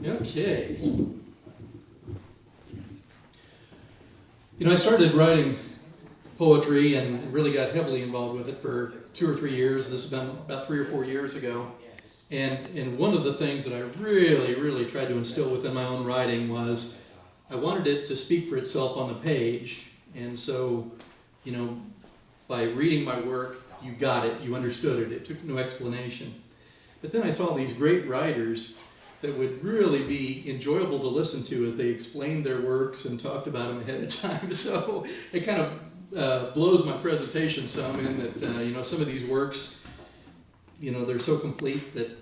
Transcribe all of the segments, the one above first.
Okay. I started writing poetry and really got heavily involved with it for 2 or 3 years. This has been about 3 or 4 years ago. And one of the things that I really tried to instill within my own writing was I wanted it to speak for itself on the page. And so, by reading my work, you got it, you understood it. It took no explanation. But then I saw these great writers that would really be enjoyable to listen to as they explained their works and talked about them ahead of time. So it kind of blows my presentation some in that, some of these works, they're so complete that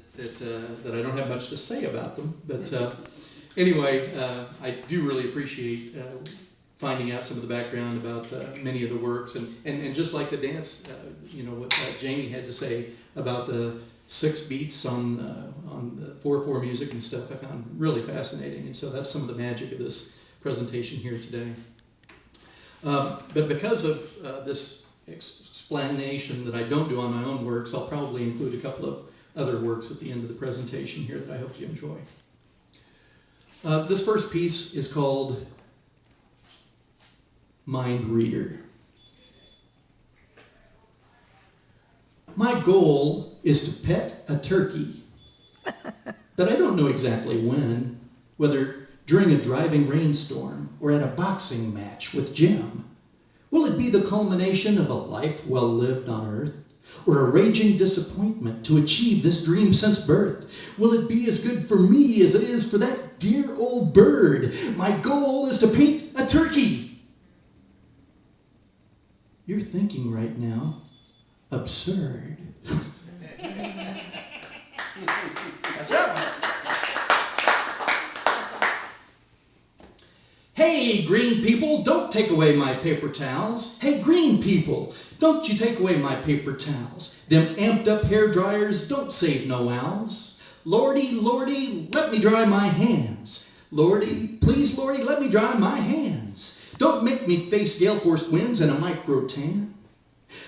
I don't have much to say about them. But anyway, I do really appreciate finding out some of the background about many of the works. And just like the dance, what Jamie had to say about the 6 beats on the 4/4 music and stuff, I found really fascinating. And so that's some of the magic of this presentation here today. But because of this explanation that I don't do on my own works, I'll probably include a couple of other works at the end of the presentation here that I hope you enjoy. This first piece is called Mindreader. My goal is to pet a turkey, but I don't know exactly when, whether during a driving rainstorm or at a boxing match with Jim. Will it be the culmination of a life well lived on earth, or a raging disappointment to achieve this dream since birth? Will it be as good for me as it is for that dear old bird? My goal is to paint a turkey. You're thinking right now, absurd. That's it. Hey, green people, don't take away my paper towels. Hey, green people, don't you take away my paper towels. Them amped up hair dryers don't save no owls. Lordy, Lordy, let me dry my hands. Lordy, please, Lordy, let me dry my hands. Don't make me face gale force winds and a micro tan.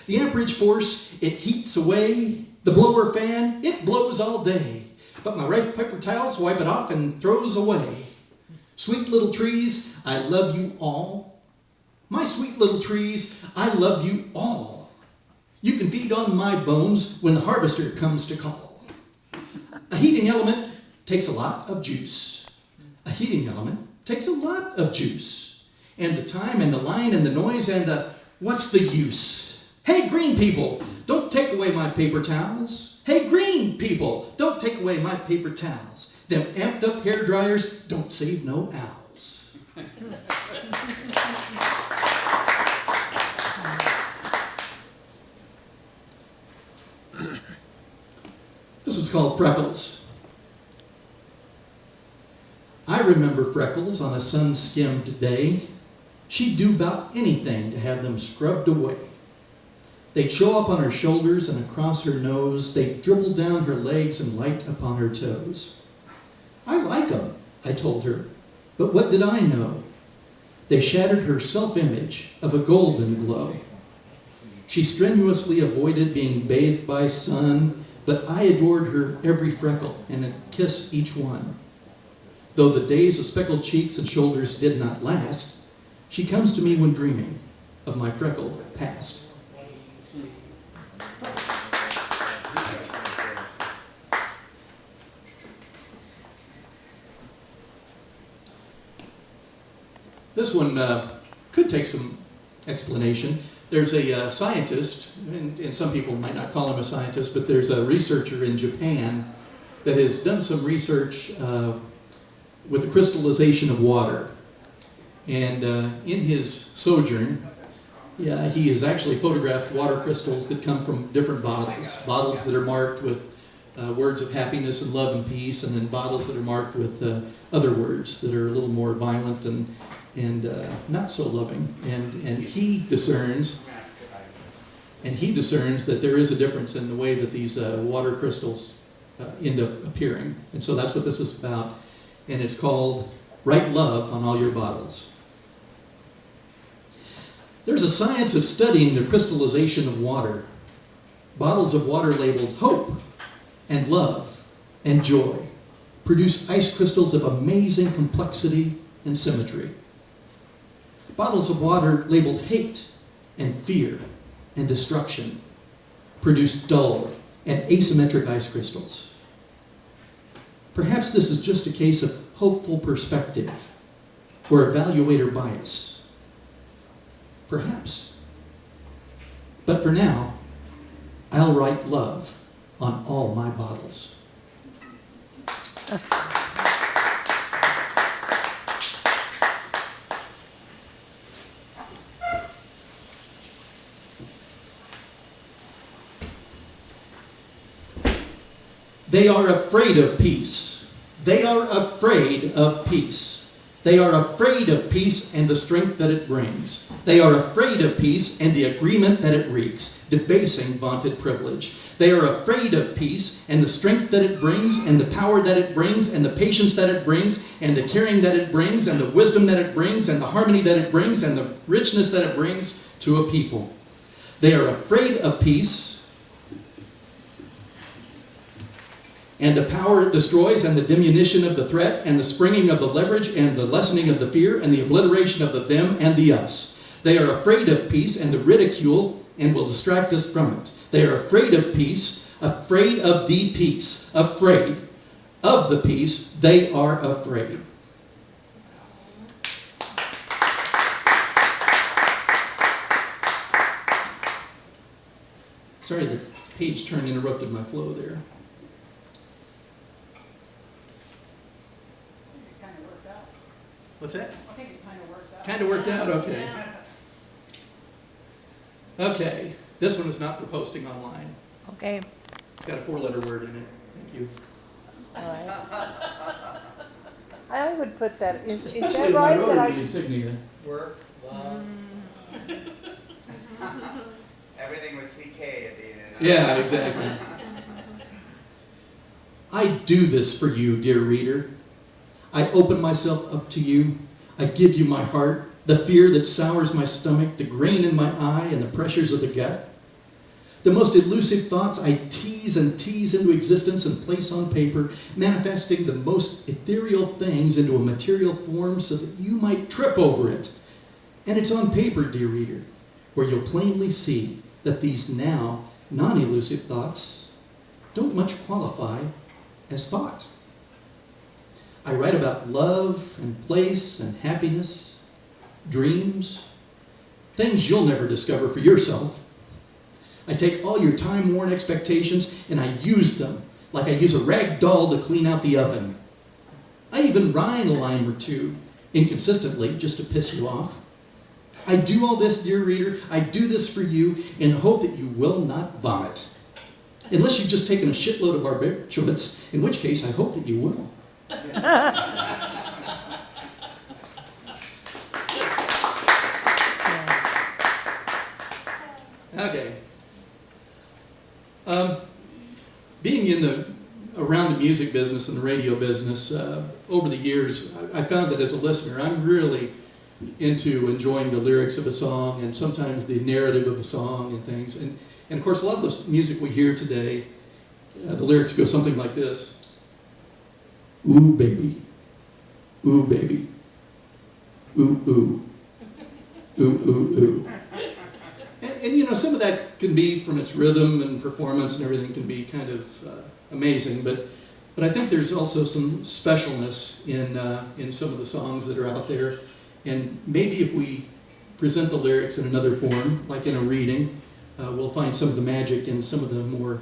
The amperage force, it heats away. The blower fan, it blows all day. But my red paper towels wipe it off and throws away. Sweet little trees, I love you all. My sweet little trees, I love you all. You can feed on my bones when the harvester comes to call. A heating element takes a lot of juice. A heating element takes a lot of juice. And the time and the line and the noise and the what's the use? Hey, green people, don't take away my paper towels. Hey, green people, don't take away my paper towels. Them amped up hair dryers don't save no owls. This one's called Freckles. I remember Freckles on a sun-skimmed day. She'd do about anything to have them scrubbed away. They'd show up on her shoulders and across her nose. They'd dribble down her legs and light upon her toes. I like 'em, I told her, but what did I know? They shattered her self-image of a golden glow. She strenuously avoided being bathed by sun, but I adored her every freckle and a kiss each one. Though the days of speckled cheeks and shoulders did not last, she comes to me when dreaming of my freckled past. This one could take some explanation. There's a scientist, and some people might not call him a scientist, but there's a researcher in Japan that has done some research with the crystallization of water. And in his sojourn, he has actually photographed water crystals that come from different bottles that are marked with words of happiness and love and peace, and then bottles that are marked with other words that are a little more violent and not so loving. And he discerns that there is a difference in the way that these water crystals end up appearing. And so that's what this is about. And it's called Write Love on All Your Bottles. There's a science of studying the crystallization of water. Bottles of water labeled hope and love and joy. produce ice crystals of amazing complexity and symmetry. Bottles of water labeled hate and fear and destruction produce dull and asymmetric ice crystals. Perhaps this is just a case of hopeful perspective or evaluator bias. Perhaps. But for now, I'll write love on all my bottles. They are afraid of peace. They are afraid of peace. They are afraid of peace and the strength that it brings. They are afraid of peace and the agreement that it wreaks, debasing vaunted privilege. They are afraid of peace and the strength that it brings and the power that it brings and the patience that it brings and the caring that it brings and the wisdom that it brings and the harmony that it brings and the richness that it brings to a people. They are afraid of peace and the power it destroys, and the diminution of the threat, and the springing of the leverage, and the lessening of the fear, and the obliteration of the them and the us. They are afraid of peace and the ridicule, and will distract us from it. They are afraid of peace, afraid of the peace, afraid of the peace. They are afraid. Sorry, the page turn interrupted my flow there. What's that? I think it kind of worked out. Kind of worked out, okay. Yeah. Okay, this one is not for posting online. Okay. It's got a 4-letter word in it. Thank you. All right. I would put that, is Especially that right? in my That rotary I, insignia. Work, love. Everything with CK at the end. Yeah, exactly. I do this for you, dear reader. I open myself up to you. I give you my heart, the fear that sours my stomach, the grain in my eye, and the pressures of the gut. The most elusive thoughts I tease and tease into existence and place on paper, manifesting the most ethereal things into a material form so that you might trip over it. And it's on paper, dear reader, where you'll plainly see that these now non-elusive thoughts don't much qualify as thought. I write about love and place and happiness, dreams, things you'll never discover for yourself. I take all your time-worn expectations and I use them like I use a rag doll to clean out the oven. I even rhyme a line or two, inconsistently, just to piss you off. I do all this, dear reader, I do this for you in hope that you will not vomit. Unless you've just taken a shitload of barbiturates, in which case I hope that you will. Okay. Being around the music business and the radio business over the years, I found that as a listener, I'm really into enjoying the lyrics of a song and sometimes the narrative of a song and things. And of course, a lot of the music we hear today, the lyrics go something like this. Ooh, baby. Ooh, baby. Ooh, ooh. Ooh, ooh, ooh. And you know, some of that can be from its rhythm and performance and everything can be kind of amazing, but I think there's also some specialness in some of the songs that are out there. And maybe if we present the lyrics in another form, like in a reading, we'll find some of the magic in some of the more,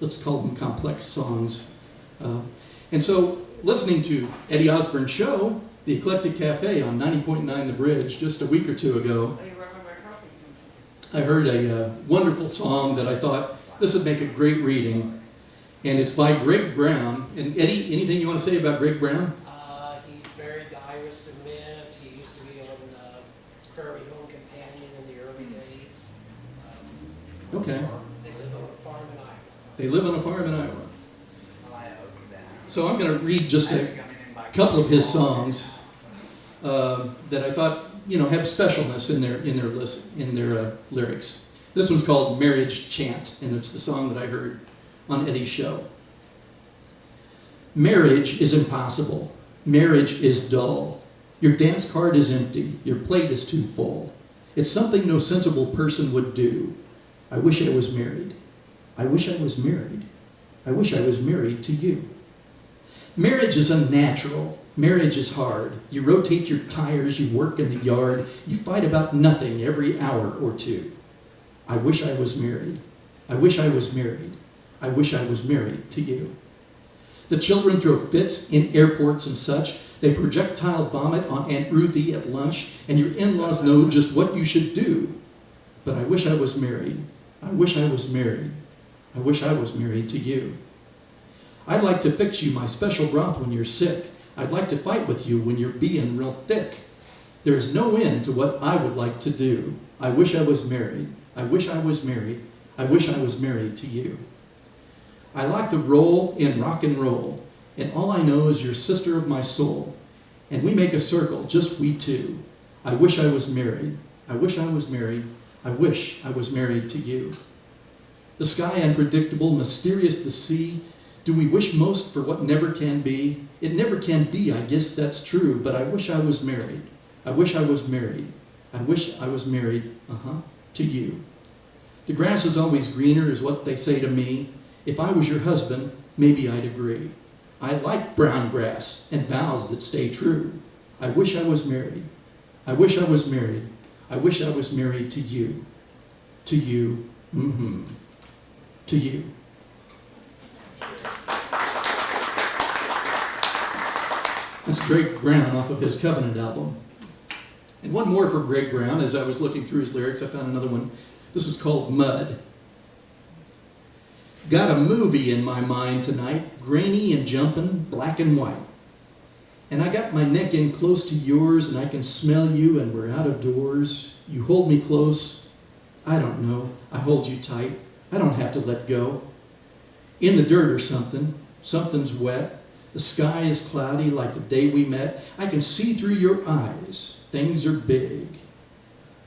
let's call them complex songs. And so, listening to Eddie Osborne's show, The Eclectic Cafe on 90.9 The Bridge, just a week or two ago, I heard a wonderful song that I thought, this would make a great reading. And it's by Greg Brown. And Eddie, anything you want to say about Greg Brown? He's very direct to mint. He used to be on Prairie Home Companion in the early days. Okay. They live on a farm in Iowa. They live on a farm in Iowa. So I'm going to read just a couple of his songs that I thought, you know, have specialness in their lyrics. This one's called Marriage Chant, and it's the song that I heard on Eddie's show. Marriage is impossible. Marriage is dull. Your dance card is empty. Your plate is too full. It's something no sensible person would do. I wish I was married. I wish I was married. I wish I was married to you. Marriage is unnatural. Marriage is hard. You rotate your tires, you work in the yard, you fight about nothing every hour or two. I wish I was married. I wish I was married. I wish I was married to you. The children throw fits in airports and such. They projectile vomit on Aunt Ruthie at lunch, and your in-laws know just what you should do. But I wish I was married. I wish I was married. I wish I was married to you. I'd like to fix you my special broth when you're sick. I'd like to fight with you when you're being real thick. There's no end to what I would like to do. I wish I was married. I wish I was married. I wish I was married to you. I like the role in rock and roll, and all I know is you're sister of my soul. And we make a circle, just we two. I wish I was married. I wish I was married. I wish I was married to you. The sky unpredictable, mysterious the sea. Do we wish most for what never can be? It never can be, I guess that's true, but I wish I was married. I wish I was married. I wish I was married, to you. The grass is always greener is what they say to me. If I was your husband, maybe I'd agree. I like brown grass and vows that stay true. I wish I was married. I wish I was married. I wish I was married to you. To you. To you. That's Greg Brown off of his Covenant album. And one more for Greg Brown. As I was looking through his lyrics, I found another one. This was called Mud. Got a movie in my mind tonight, grainy and jumping, black and white. And I got my neck in close to yours, and I can smell you, and we're out of doors. You hold me close. I don't know. I hold you tight. I don't have to let go. In the dirt or something. Something's wet. The sky is cloudy like the day we met. I can see through your eyes. Things are big.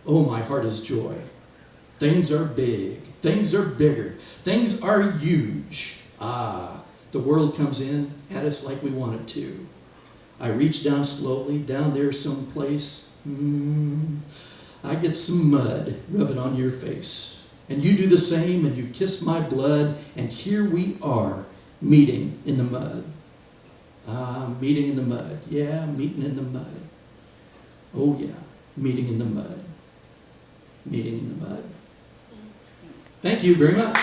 Oh, my heart is joy. Things are big. Things are bigger. Things are huge. The world comes in at us like we want it to. I reach down slowly, down there someplace. I get some mud, rub it on your face. And you do the same, and you kiss my blood, and here we are, meeting in the mud. Meeting in the mud. Yeah, meeting in the mud. Oh yeah, meeting in the mud. Meeting in the mud. Thank you very much.